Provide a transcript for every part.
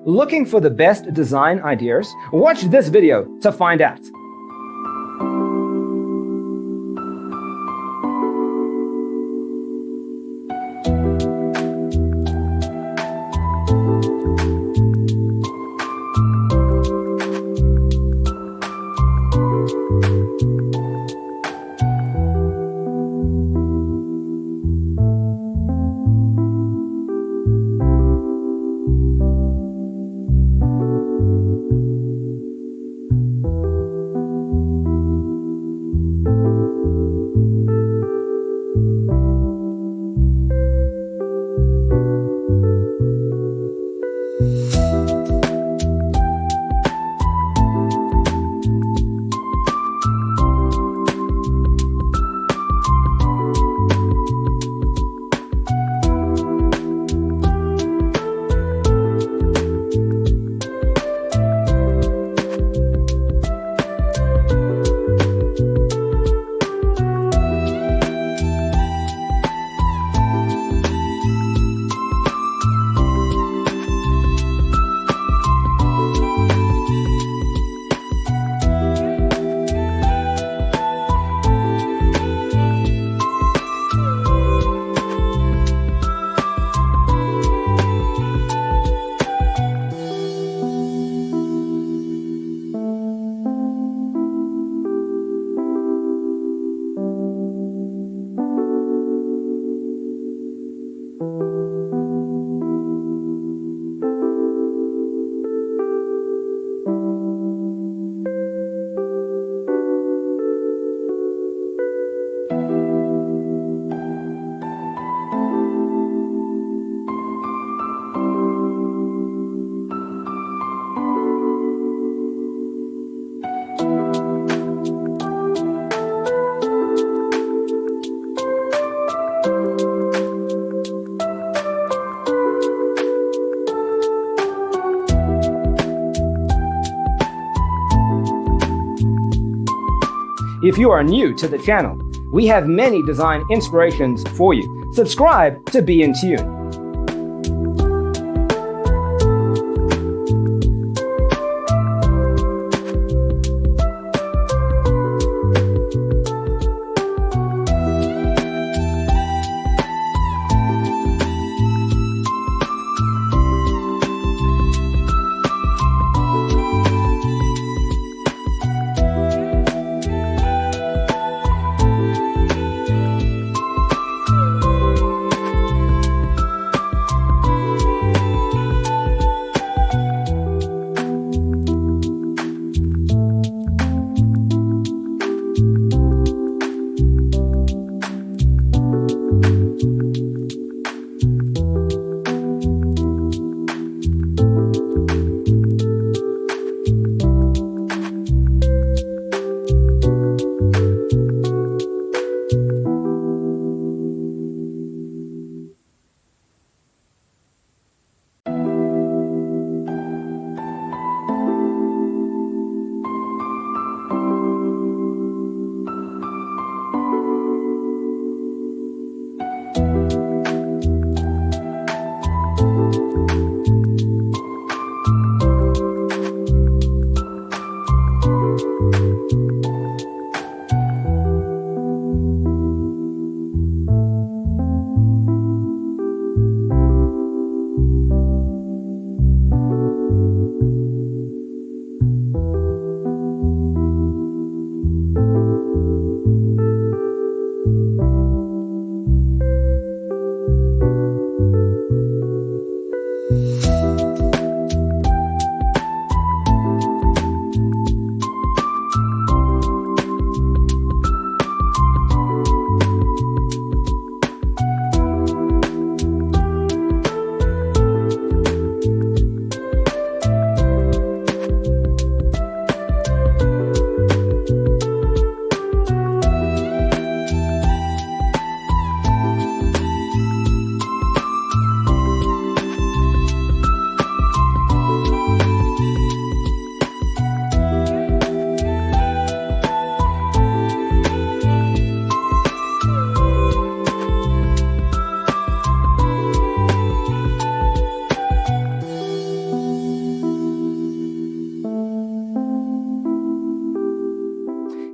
Looking for the best design ideas? Watch this video to find out. If you are new to the channel, we have many design inspirations for you. Subscribe to be in tune.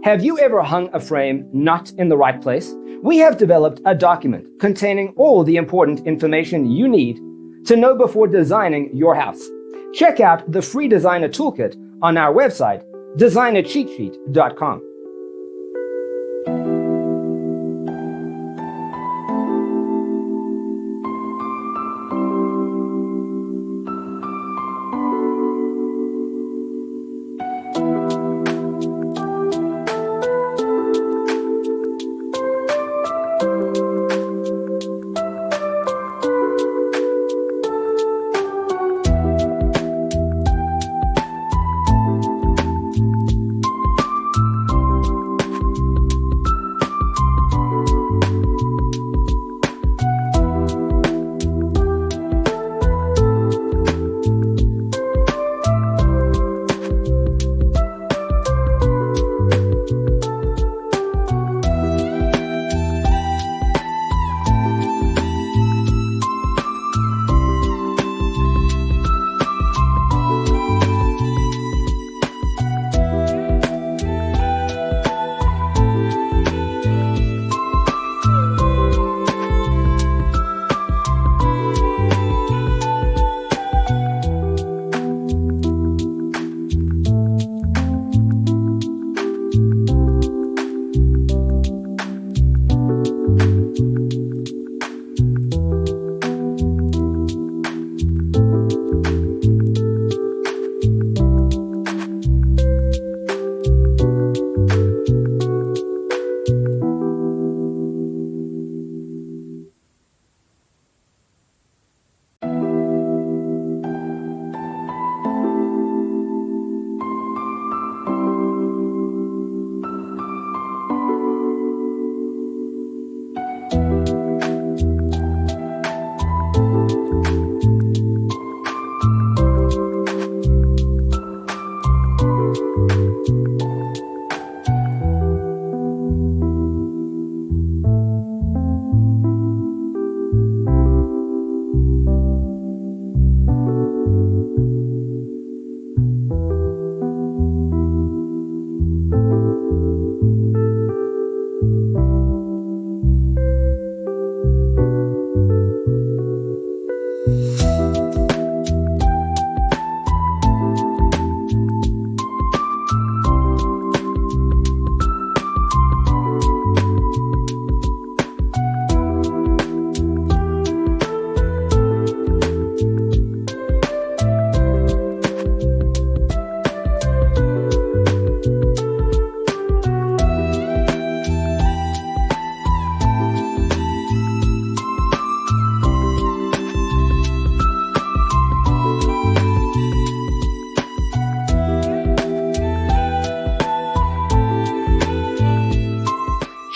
Have you ever hung a frame not in the right place? We have developed a document containing all the important information you need to know before designing your house. Check out the free designer toolkit on our website, designercheatsheet.com.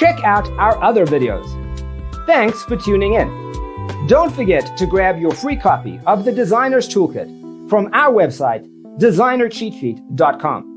Check out our other videos. Thanks for tuning in. Don't forget to grab your free copy of the Designer's Toolkit from our website, designercheatsheet.com.